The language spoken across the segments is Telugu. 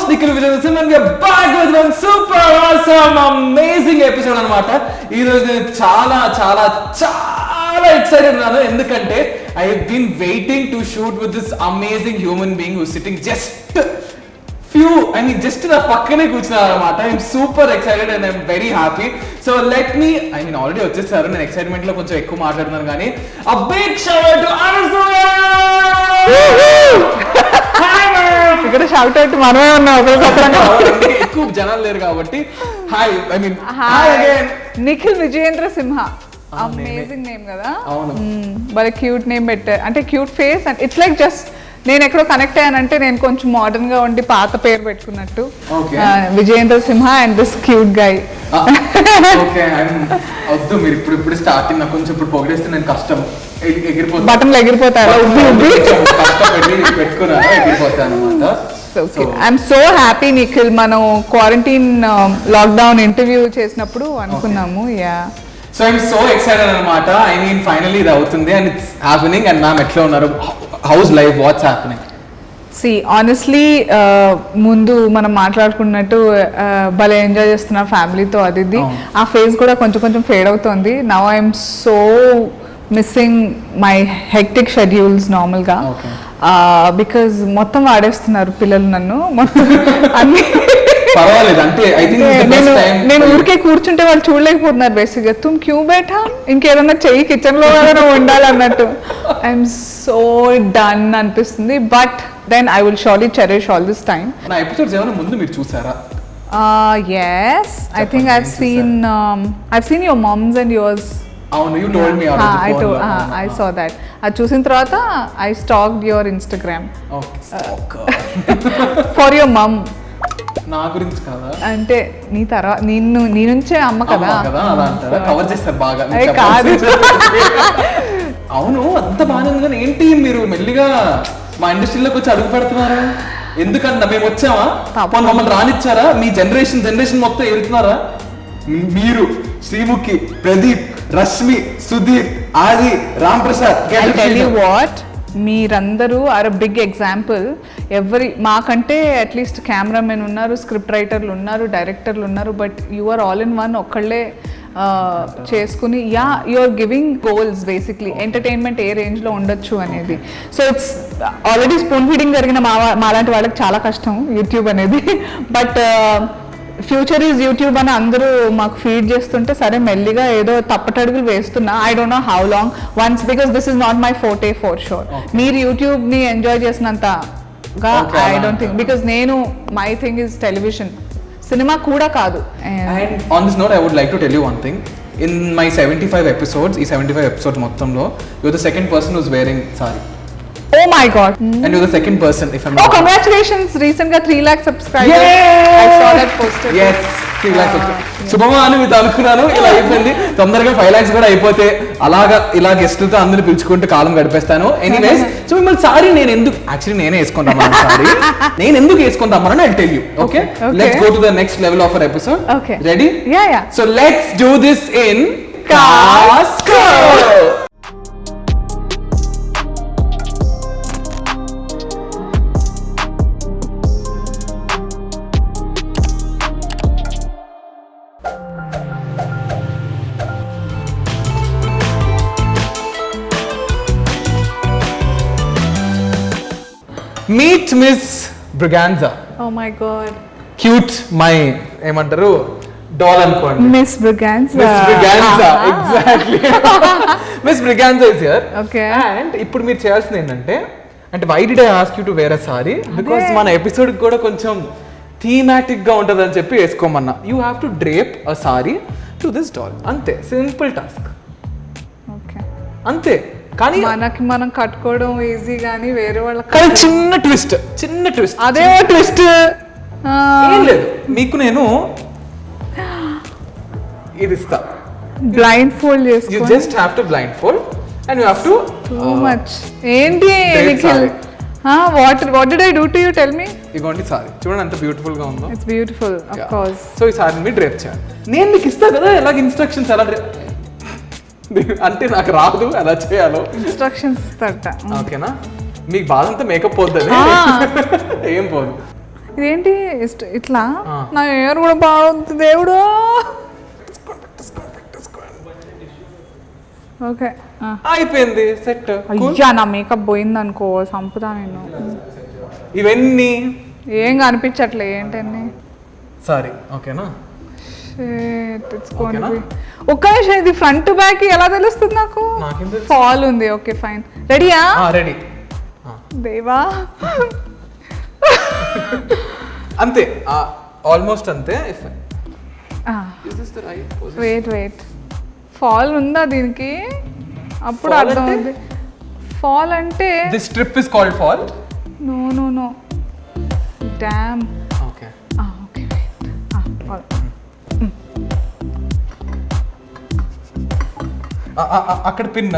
Nikhil Vijay and we are back with one super awesome amazing episode అన్నమాట. ఈ రోజు నేను చాలా excited ఉన్నాను ఎందుకంటే I have been waiting to shoot with this amazing human being who's sitting just నా పక్కనే కూర్చున్నారు అన్నమాట. I'm super excited and I'm very happy. So let me already వచ్చేసారు, నేను ఎక్సైట్మెంట్ లో కొంచెం ఎక్కువ మాట్లాడుతున్నాను కానీ a big shout out to Anasuya. ఇక్కడ షౌట్ అవుట్ మనమే ఉన్నాం ఎక్కువ జనాలు లేరు కాబట్టి హాయ్ నిఖిల్ విజయేంద్ర సింహ. అమేజింగ్ నేమ్ కదా, భలే క్యూట్ నేమ్ పెట్టారు. అంటే cute face and it's like just నేను ఎక్కడో కనెక్ట్ అయ్యానంటే నేను కొంచెం మోడర్న్ గా ఉండి పాత పేరు పెట్టుకున్నట్టు విజయేంద్ర సింహ అండ్ దిస్ క్యూట్ గై. వద్దు మీరు ఇప్పుడు స్టార్టింగ్ నాకు కొంచెం ఇప్పుడు పొగిడేస్తే నేను కష్టం బటన్లు ఎగిరిపోతాయి ఐఎమ్ సో హ్యాపీ నిఖిల్. మనం క్వారంటైన్ లాక్డౌన్ ఇంటర్వ్యూ చేసినప్పుడు అనుకున్నాము. సో ఐఎమ్ సో ఎక్సైటెడ్ అన్నమాట. ఫైనల్లీ ఇది అవుతుంది and it's happening. And ma'am ఎట్లా ఉన్నారు? House life, what's happening? See honestly ముందు మనం మాట్లాడుకున్నట్టు భలే ఎంజాయ్ చేస్తున్నా ఫ్యామిలీతో, అది ఆ ఫేజ్ కూడా కొంచెం ఫేడ్ అవుతుంది. Now I'm so missing my hectic schedules నార్మల్గా, బికాజ్ మొత్తం వాడేస్తున్నారు పిల్లలు నన్ను మొత్తం అన్ని. నేను ఊరికే కూర్చుంటే వాళ్ళు చూడలేకపోతున్నారు బేసిక్గా. తుమ్ క్యూ బేటా, ఇంకేదన్నా చెయ్యి కిచెన్ లో ఉండాలన్నట్టు. ఐఎమ్ సో డన్ అనిపిస్తుంది. But then I will surely cherish all this time. నా ఎపిసోడ్స్ ఏమైనా ముందు మీరు చూసారా? Yes, I think I've seen your mom's and yours. అవును, you told me I saw that. అది చూసిన తర్వాత I stalked your Instagram. For your mom. నా గురించి కదా, అంటే నీ తర్వాత నీ నుంచే అమ్మ కదా అలా అంటారా? కవర్ చేస్తారు బాగా. కాదు అవును, అంత బాగానే ఉంది కానీ ఏంటి మీరు మెల్లిగా మా ఇండస్ట్రీలోకి వచ్చి అడుగు పెడుతున్నారా? ఎందుకన్నా మేము వచ్చామా? మమ్మల్ని రానిచ్చారా? మీ జనరేషన్ మొత్తం వెళ్తున్నారా? మీరు, శ్రీముఖి, ప్రదీప్, రష్మి, సుధీర్, ఆది, రామ్ ప్రసాద్, మీరందరూ ఆర్ అ బిగ్ ఎగ్జాంపుల్. మాకంటే అట్లీస్ట్ కెమెరామెన్ ఉన్నారు, స్క్రిప్ట్ రైటర్లు ఉన్నారు, డైరెక్టర్లు ఉన్నారు, but you are all in one. ఒక్కళ్ళే చేసుకుని you are giving goals basically. Entertainment ఏ రేంజ్లో ఉండొచ్చు అనేది. So it's already spoon feeding జరిగిన మాలాంటి వాళ్ళకి చాలా కష్టం యూట్యూబ్ అనేది. బట్ ఫ్యూచర్ ఈజ్ యూట్యూబ్ అని అందరూ మాకు ఫీడ్ చేస్తుంటే సరే మెల్లిగా ఏదో తప్పటడుగులు వేస్తున్నా. I don't know how long once, because this is not my forte for sure. మీరు యూట్యూబ్ ని ఎంజాయ్ చేసినంతగా ఐ డోంట్ థింక్, బికాస్ నేను my thing is television, cinema కూడా కాదు. And on this note I would like to tell you one thing. In my 75 episodes, ఈ 75 episodes మొత్తంలో you're the second person who's wearing sari. Oh my god. And you're the second person, if I'm not wrong. Congratulations, recent ga 3 lakh subscribers. I saw that poster. Yes, 3 lakh subscribers. శుభమా అని మీతో అనుకున్నాను, ఇలా అయిపోయింది. తొందరగా 5 lakhs కూడా అయిపోతే ఇలా గెస్టులతో అందరిని పిలుచుకుంటూ కాలం గడిపేస్తాను. ఎనీవేస్, సో మిమ్మల్ని సారీ నేనే వేసుకుంటాను సారీ. నేను ఎందుకు వేసుకుంటామని I'll tell you. Okay? Let's go to the next level of our episode. Okay. Ready? Yeah. So let's do this in Casco. Meet Miss Braganza. Oh my god. Cute, my ఏమంటారు, డాల్ అనుకోండి. Miss Braganza. Exactly. Miss Braganza is here. Okay. And ఇప్పుడు మీరు చేయాల్సింది ఏంటంటే, why did I ask you to wear a saree? Because మన ఎపిసోడ్ కూడా కొంచెం థీమాటిక్ గా ఉంటది అని చెప్పి వేసుకోమన్నా. You have to drape a saree to this doll. అంతే, సింపుల్ టాస్క్. Okay. అంతే. కానీ మనం కట్టుకోవడం ఈజీ, కానీ వేరే వాళ్ళకి చిన్న ట్విస్ట్ అదే ట్విస్ట్ ఏం లేదు. మీకు నేను ఇది ఇస్తా, బ్లైండ్ ఫోల్డ్ చేసుకో. You just have to blindfold and you have to too much. ఏంటి Nikhil? what did I do to you? Tell me. ఇగోండి సారీ, చూడండి ఎంత బ్యూటిఫుల్ గా ఉందో. It's beautiful, of course. So ఈ సారీ మీ డ్రేప్ చేయాలి. నేను మీకు ఇస్తా కదా ఎలాగ ఇన్స్ట్రక్షన్స్, ఎలా అంటే నాకు రాదు ఎలా చేయాలో ఇన్స్ట్రక్షన్స్ ఇస్తాట. ఓకేనా? మీకు బాధంతా మేకప్ పోద్దని ఏం పోదు. ఇదేంటి ఇట్లా నా హెయిర్ కూడా బాగుంది దేవుడు. ఓకే అయిపోయింది సెట్. అయ్యా నా మేకప్ పోయింది అనుకో సంపుతా నేను. ఇవన్నీ ఏం కనిపించట్లే ఏంటన్నీ. సారీ ఓకేనా. ఒక్క నిమిషం, ఇది ఫ్రంట్ బ్యాక్ ఎలా తెలుస్తుంది నాకు? ఫాల్ ఉంది. Okay fine. రెడీయా? రెడీ. దేవా అంతే, ఆల్మోస్ట్ అంతే. వెయిట్ ఫాల్ ఉందా దీనికి? అప్పుడు అర్థం అవుతుంది. ఫాల్ అంటే this strip is called fall. No damn. Okay okay అక్కడ పిన్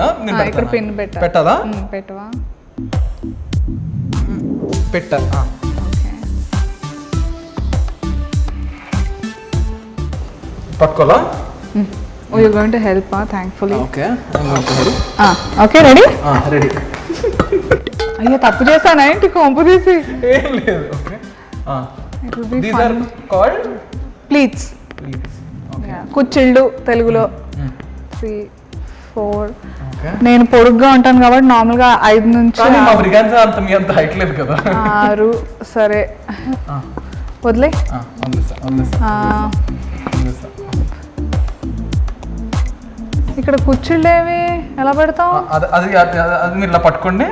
ఇక్కడ పిన్ పెట్టదా? పెట్టవా? పెట్ట. పట్టుకోలా? Oh, you're going to help, thankfully. Okay, I'm going to help. Okay, ready? Ready. అయ్యో తప్పు చేశానా ఏంటి కొంపు తీసి? ఏం లేదు. Okay. It will be These fun. are called pleats. pleats. Okay. కుచ్చిళ్ళు తెలుగులో. 3 4. Okay. నేను పొడుగ్గా ఉంటాను కాబట్టి నార్మల్గా 5 నుంచి కానీ మా బ్రిగాన్సా అంత మీ అంత హైట్ లేదు కదా. 6 సరే వదిలే. ఇక్కడ కుచ్చిళ్ళేవి ఎలా పెడతాం? అది మీరు ఇలా పట్టుకోండి,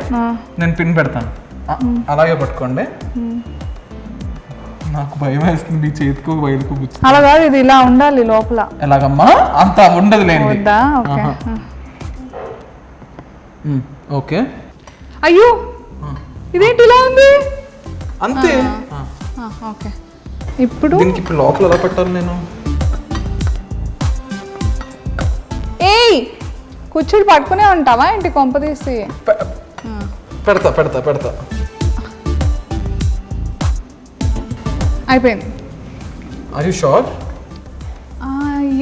నేను పిన్ పెడతాను. అలాగే పట్టుకోండి. నాకు భయం వేస్తుంది మీ చేతికి బయలుకు. అలా కాదు, ఇది ఇలా ఉండాలి లోపల. ఎలాగమ్మా? అంత ఉండదు లేండి. ఓకే. అయ్యో ఇదేంటి ఇలా ఉంది? అంతే. ఓకే ఇప్పుడు దీనికి ఇప్పుడు లోపల ఎలా పెట్టాలి నేను? ఏయ్ కూర్చుని పట్టుకునే ఉంటావా ఏంటి కొంప తీసి? పెడతా. అయిపోయింది. Are you sure?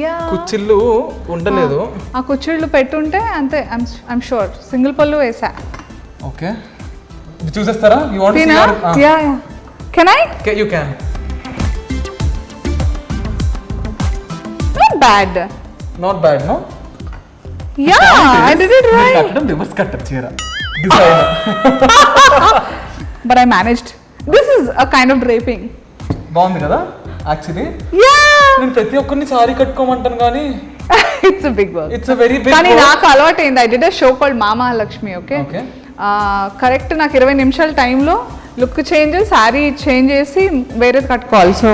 యా కుచ్చిళ్ళు ఉండలేదు. ఆ కుచ్చిళ్ళు పెట్టుంటే అంతే. I'm sure. సింగిల్ పళ్ళు వేసా. ఓకే చూసేస్తారా? You want to see your? Yeah can I? You can. Not bad no. Yeah I did it right. కట్టడం రివర్స్ కట్టర్ చీర design. But I managed. This is a kind of draping. బాగుంది కదా యాక్చువల్లీ. యా నేను ప్రతి ఒక్కరిని సారీ కట్టుకోమంటాను కానీ it's a big work. It's a very big. కానీ నాకు అలవాటు అయింది. I did a show called Mama Lakshmi. Okay correct. నాకు 20 నిమిషాల టైంలో లుక్ చేంజ్, శారీ చేంజ్ చేసి వేరేది కట్టుకోవాలి. సో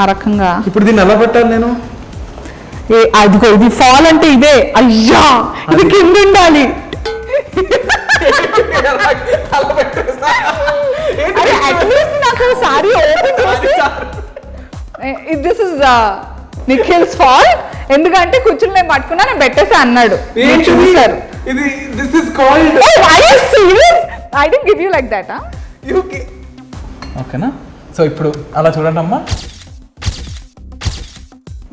ఆ రకంగా ఇప్పుడు దీన్ని ఎలా పెట్టాలి నేను? అదిగో ఇది ఫాల్ అంటే ఇదే. అయ్యా ఇది కింద ఉండాలి. అట్లీస్ట్ నాకు సారీ ఓపెన్ చేసి దిస్ ఇస్ నిఖిల్స్ ఫాల్. ఎందుకంటే కూర్చుని నేను పట్టుకున్నా, నేను పెట్టేసి అన్నాడు. చూసారు ఇది this is called. Are you serious? I didn't give you like that. ఓకేనా? సో ఇప్పుడు అలా చూడండి అమ్మా.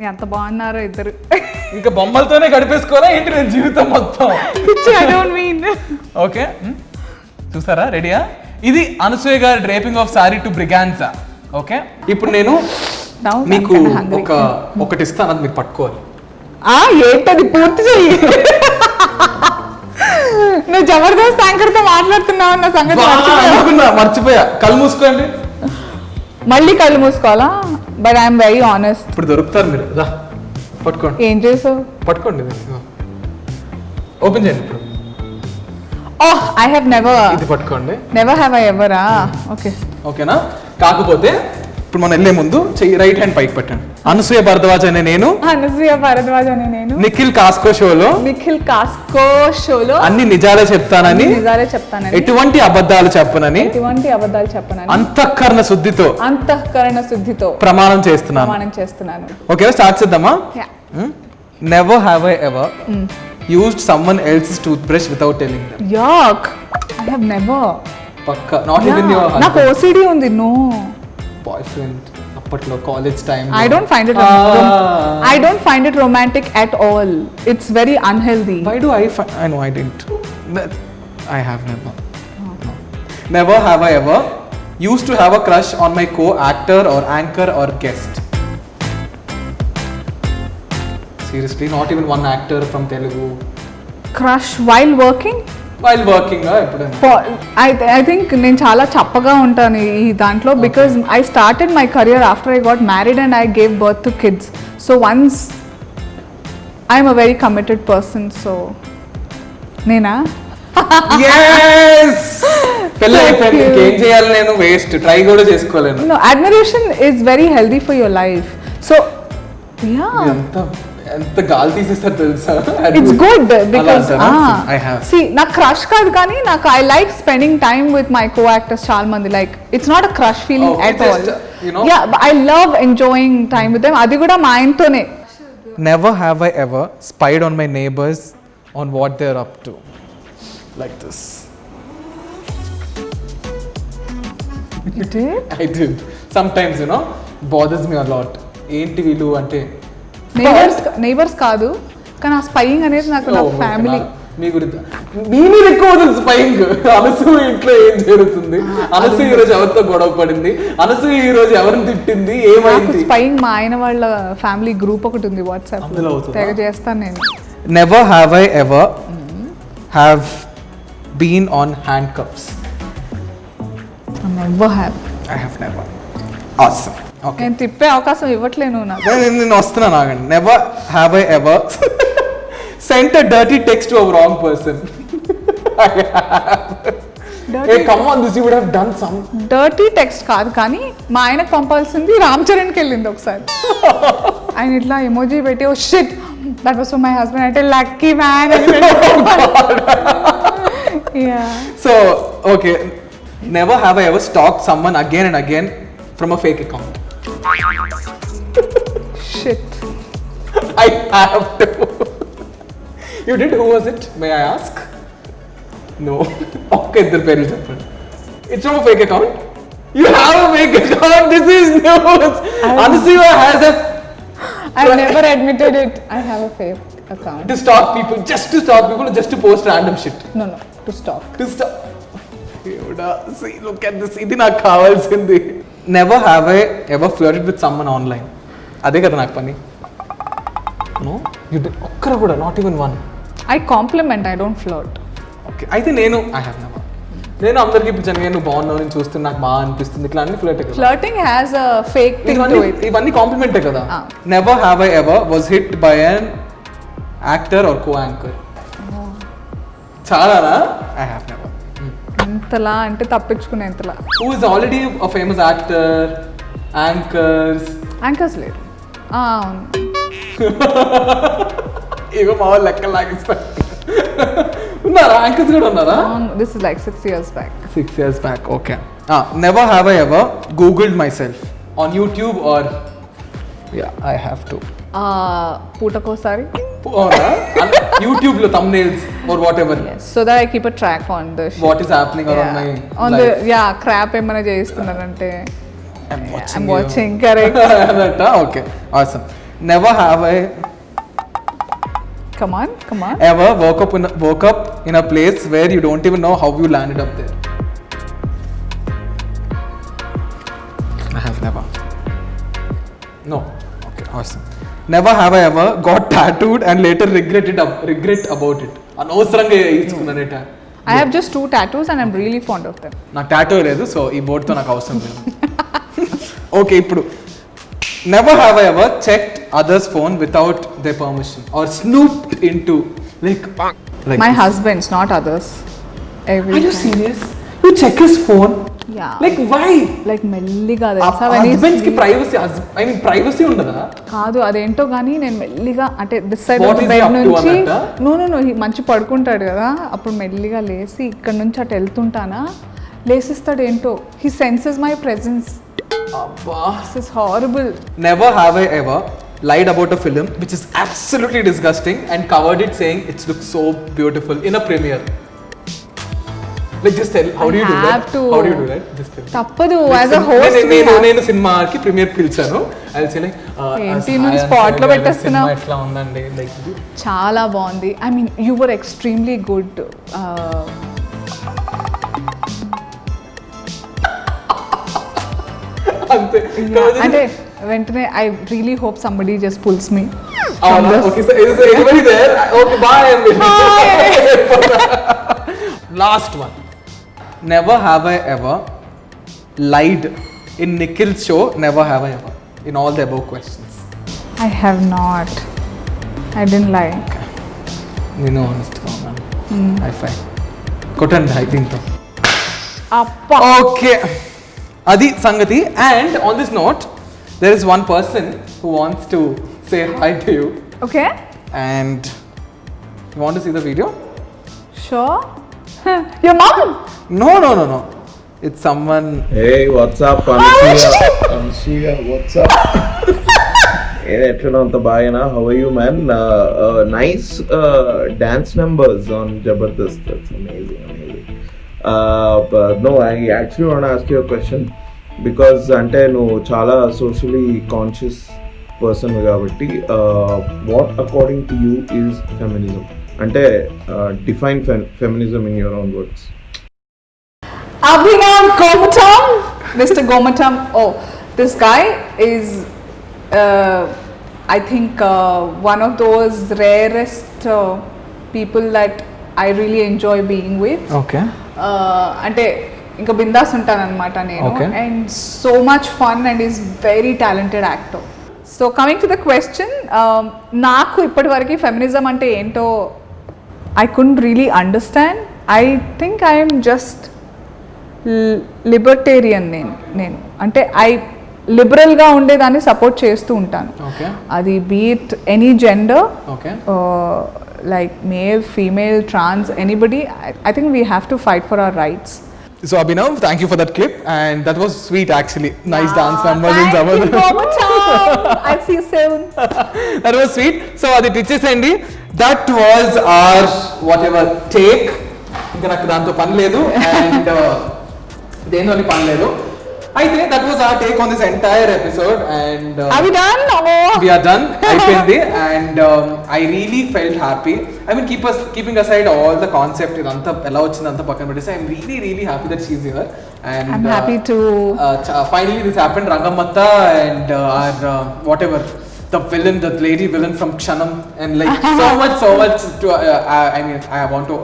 ఎంత బాగున్నారో ఇద్దరు. ఇంకా బొమ్మలతోనే గడిపేసుకోవాలా ఏంటి నేను జీవితం మొత్తం? I don't mean. ఓకే చూసారా? రెడీయా? ఇది అనసూయ గారి draping of sari to Braganza. Okay ఇప్పుడు నేను మీకు ఒకటి ఇస్తాను, అది మీరు పట్టుకోవాలి. ఏంటది? పూర్తి చెయ్యి. నువ్వు జబర్దస్త్ యాంకర్ తో మాట్లాడుతున్నావు అన్న సంగతి మర్చిపోయా. కళ్ళు మూసుకోండి. మళ్ళీ కళ్ళు మూసుకోవాలా? But I'm very honest. ఇప్పుడు దొరుకుతారు మీరు. పట్టుకోండి. ఏం చేసావు? పట్టుకోండి. ఓపెన్ చేయండి ఇప్పుడు. ఓహ్ ఐ హావ్ నెవర్. ఇది పట్టుకోండి. Never have I ever. Okay ఓకేనా? కాకపోతే ఇప్పుడు మనం వెళ్ళే ముందు చెయ్యి రైట్ హ్యాండ్ పైకి పెట్టండి. అనసూయ భరద్వాజ్ అనే నేను. నిఖిల్ కాస్కో షోలో అన్ని నిజాలే చెప్తానని, ఎటువంటి అబద్ధాలు చెప్పనని అంతఃకరణ శుద్ధితో ప్రమాణం చేస్తున్నాను. ఓకే స్టార్ట్ చేద్దామా? Never have I ever used someone else's toothbrush without telling them. Yuck. I have never. Pakka. Not even your husband. నాకు OCD ఉంది. No. Boyfriend. అప్పట్లో college time. I don't find it romantic at all. It's very unhealthy. Why do I know I didn't. I have never. Never have I ever used to have a crush on my co-actor or anchor or guest. Seriously, not even one actor from Telugu. Crush while working. While working, ఎప్పుడైనా. ఐ థింక్ నేను చాలా చప్పగా ఉంటాను ఈ దాంట్లో because I started my career after I got married and I gave birth to kids. So once I'm a very committed person. So నేనా Yes! పెళ్ళి అయిపోయింది, ఇంకేం చేయాలి, నేను వేస్ట్, ట్రై కూడా చేసుకోలేను. No, admiration is very healthy for your life. So yeah, ఎంత గాలి తీసేస్తారు తెలుసా. it's good because I have. see నా క్రష్ కాదు కానీ నాకు I like spending time with my co-actors చాలా మంది. like it's not a crush feeling at all. You know, yeah, but I love enjoying time with them. అది కూడా మా ఆయనతోనే. Never have I ever spied on my neighbors on what they're up to. Like this. You did? I did. Sometimes, you know, bothers me a lot. ఏంటి వీళ్ళు అంటే neighbors కాదు కానీ ఆ స్పైయింగ్ అనేది నాకు నా ఫ్యామిలీ. మీ గురించి మీ మీద ఎక్కువ స్పైయింగ్. అనసూయ ఇంట్లో ఏం జరుగుతుంది, అనసూయ ఈ రోజు ఎవరితో గొడవ పడింది, అనసూయ ఈ రోజు ఎవరిని తిట్టింది, ఏమైంది. స్పైయింగ్ మా ఆయన వాళ్ళ ఫ్యామిలీ గ్రూప్ ఒకటి ఉంది వాట్సాప్, అందులో అవుతుందా? తెగ చేస్తాను నేను. Never have I ever have been on handcuffs. Never have. I have never. Awesome. Okay. నేను తిప్పే అవకాశం ఇవ్వట్లేను నాకు. నేను వస్తున్నాను, ఆగండి. Never have I ever sent a dirty text to a wrong person. Hey, come on, this you would have done some. Dirty text కాదు కానీ మా ఆయనకు పంపాల్సింది రామ్ చరణ్కి వెళ్ళింది ఒకసారి. ఆయన ఇట్లా ఎమోజీ పెట్టి oh shit that was for my husband అంటే lucky man. So, okay. Never have I ever stalked someone again and again from a fake account. Shit. I have to. You did? Who was it? May I ask? No. Okay, the parents చెప్పండి. It's from a fake account? You have a fake account? This is news. Anusua has a... I've never admitted it. I have a fake account. To stalk people, just to stalk people, just to post random shit. No, to stalk. To stalk. See, look at this. ఇది నాకు కావాల్సింది. Never have I ever flirted with someone online. అదే కదా నాకు పని. No? You did. ఒక్కరు కూడా, not even one. I compliment, I don't flirt. Okay. అయితే నేను I have never. నేను అందరికీ పిలిచాను, నేను బాగున్నావు, నేను చూస్తే నాకు బాగా అనిపిస్తుంది, ఇట్లా అన్ని ఫ్లర్ట్ కదా. Flirting has a fake thing to it. ఇవన్నీ కాంప్లిమెంటే కదా. Never have I ever was hit by an actor or co-anchor. చాలానా? I have never. ఎంతలా అంటే తప్పించుకునేంతలా. Who is already a famous actor, anchors. Anchors లేరు. అవును. ఇగో మా వాళ్ళు లెక్కలు లాగిస్తారు. ఉన్నారా యాంకర్స్ కూడా ఉన్నారా? This is like 6 years back. 6 years back, okay. Never have I ever googled myself on YouTube or... Yeah, I have to. పూటకోసారి. అవునా? YouTube లో thumbnails or whatever. Yes, so that I keep a track on the shit. What is happening around my on life. crap ఏమైనా చేస్తున్నారంటే I'm watching, correct. Okay, awesome. Never have I come on ever woke up in a place where you don't even know how you landed up there. I have never. No. Okay, awesome. Never have I ever got tattooed and later regret about it. అనవసరంగా ఇచ్చుకున్నానేట. I have just 2 tattoos and I'm really fond of them. నాకు టాటూ లేదు, సో ఈ బోర్డ్తో నాకు అవసరం లేదు. ఓకే, ఇప్పుడు never have I ever checked others' phone without their permission or snooped into like My husband's, not others. Are you serious? You check his phone? Yeah. Like why? Like మెల్లిగా husbands కి privacy, I mean privacy ఉండదా? కాదు, అదేంటో కానీ నేను మెల్లిగా అంటే this side What of the is he bed up to నుంచి అన్నట్ట? నో మంచి పడుకుంటాడు కదా, అప్పుడు మెల్లిగా లేసి ఇక్కడ నుంచి అటు వెళ్తుంటానా లేసిస్తాడు ఏంటో. He senses my presence. అబ్బా, this is horrible. Never have I ever lied about a film which is absolutely disgusting and covered it saying it looks so beautiful in a premiere. Like just tell, how do you do that? How do you do that? Just tell. తప్పదు, యాజ్ అ హోస్ట్ నేను సినిమాకి ప్రీమియర్ పిలిచాను. ఐ సే లైక్ ఏంటి నువ్వు స్పాట్ లో పెట్టేస్తున్నావు, ఎట్లా ఉందండి, లైక్ చాలా బాగుంది. I mean you were extremely good. అంతే అంటే వెంటనే I really hope somebody just pulls me. Okay so is anybody there? Okay bye. Last one. Never have I ever lied in Nikhil's show? Never have I ever in all the above questions. I have not. I didn't lie. నేను honest గా ఉన్నాను. High five. కొట్టండి I think so. అప్ప. Okay. అది సంగతి. And on this note, there is one person who wants to say hi to you. Okay. And you want to see the video? Sure. Your mom? No. It's someone. Hey, what's up, Anshia? What's up? Hey, Etrananta Bayana, how are you, man? Nice dance numbers on Jabardast. That's amazing. But no, I actually want to ask you a question because ante no chala socially conscious person kabatti, what according to you is feminism? Ante define feminism in your own words. Abhinav Gomatam, Mr. Gomatam. Oh, this guy is, I think, one of those rarest people that I really enjoy being with. Okay. అంటే ఇంకా బిందాస్ ఉంటాను అనమాట నేను. Okay. And so much fun and is very talented actor. So coming to the question, నాకు ఇప్పటివరకు ఫెమినిజం అంటే ఏంటో I couldn't really understand. I think I'm just libertarian. నేను అంటే లిబరల్గా ఉండేదాన్ని సపోర్ట్ చేస్తూ ఉంటాను. Okay. అది beat any gender, Okay. like male, female, trans, anybody. I think we have to fight for our rights. So Abhinav, thank you for that clip, and that was sweet actually. Nice dance numbers in Thank you, Zabardast. Gomatam. I'll see you soon. That was sweet. So అది ఇచ్చేసేయండి. That was our whatever take. ఇంకా నాకు దాంతో పని లేదు అండ్ దేనిలోని పని లేదు. అయితే that was our take on this entire episode and Are we done? Oh. we are done. అయిపోయింది and I really felt happy. I mean keeping aside all the concept ఇదంతా ఎలా వచ్చింది అంతా పక్కన పెట్టేసి I'm really happy that she's here and I'm happy to finally this happened. Rangamatta and our whatever the villain, the lady villain from Kshanam and like so much to I mean I want to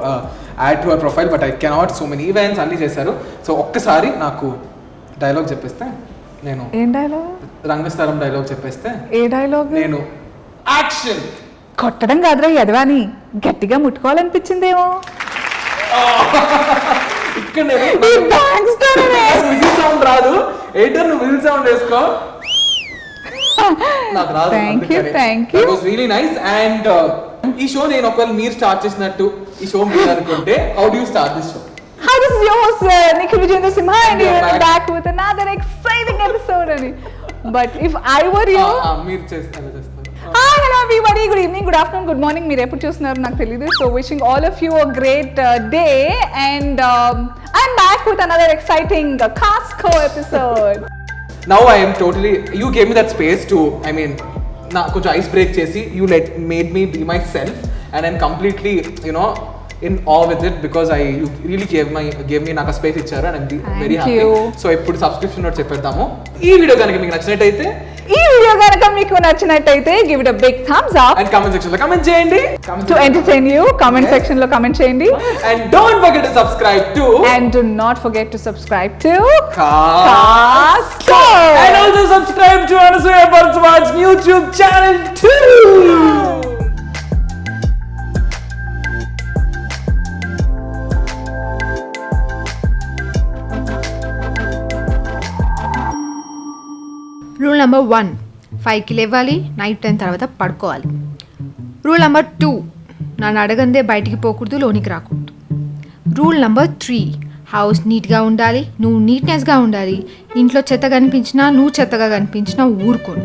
add to her profile but I cannot. So many events అన్ని చేశారు. సో ఒక్కసారి నాకు డైలాగ్ చెప్పేస్తే నేను ఏం డైలాగ్? రంగస్థలం డైలాగ్ చెప్పేస్తే ఏ డైలాగ్? నేను యాక్షన్. కొట్టడం కాదురా యదవాని, గట్టిగా ముట్టుకోవాలనిపించిందేమో. ఇక్కడ Thanks, సౌండ్ రాదు. ఎయిటర్ నువ్వు విజిల్ సౌండ్ వేసుకో. నాకు రాదు. Thank you. It was really nice and ఈ షో నేను ఒకవేళ మీరు స్టార్ట్ చేసినట్టు ఈ షో మీరు అనుకుంటే how do you start this show? Hi, this is your host Nikhil Vijayendra Simha and You're you're back. back with another exciting episode. But if I were you, మీరు చేస్తారు. hi, hello everybody, good evening, good afternoon, good morning. మీరు ఎప్పుడు చూస్తున్నారు నాకు తెలియదు. So wishing all of you a great day and I'm back with another exciting Costco episode. Now I am totally, you gave me that space to, I mean, na kuch ice break chesi, you made me be myself and I'm completely, you know, in awe with it because you really gave me నాకు స్పేస్ ఇచ్చారు and I'm very happy. So ఇప్పుడు సబ్స్క్రిప్షన్ నోట్ చెప్పేద్దాము. ఈ వీడియో కనుక మీకు నచ్చినట్టయితే give it a big thumbs up and comment section లో కామెంట్ చేయండి. To entertain you, comment section లో కామెంట్ చేయండి and don't forget to subscribe to and do not forget to subscribe to Costco and also subscribe to Anasuya Bharadwaj YouTube channel too. Rule number 1, 5కి లేవాలి, నైట్ 10 తర్వాత పడుకోవాలి. రూల్ నెంబర్ 2, నన్ను అడగందే బయటికి పోకూడదు, లోనికి రాకూడదు. రూల్ నెంబర్ 3, హౌస్ నీట్గా ఉండాలి, నువ్వు నీట్నెస్గా ఉండాలి. ఇంట్లో చెత్త కనిపించినా నువ్వు చెత్తగా కనిపించినా ఊరుకోను.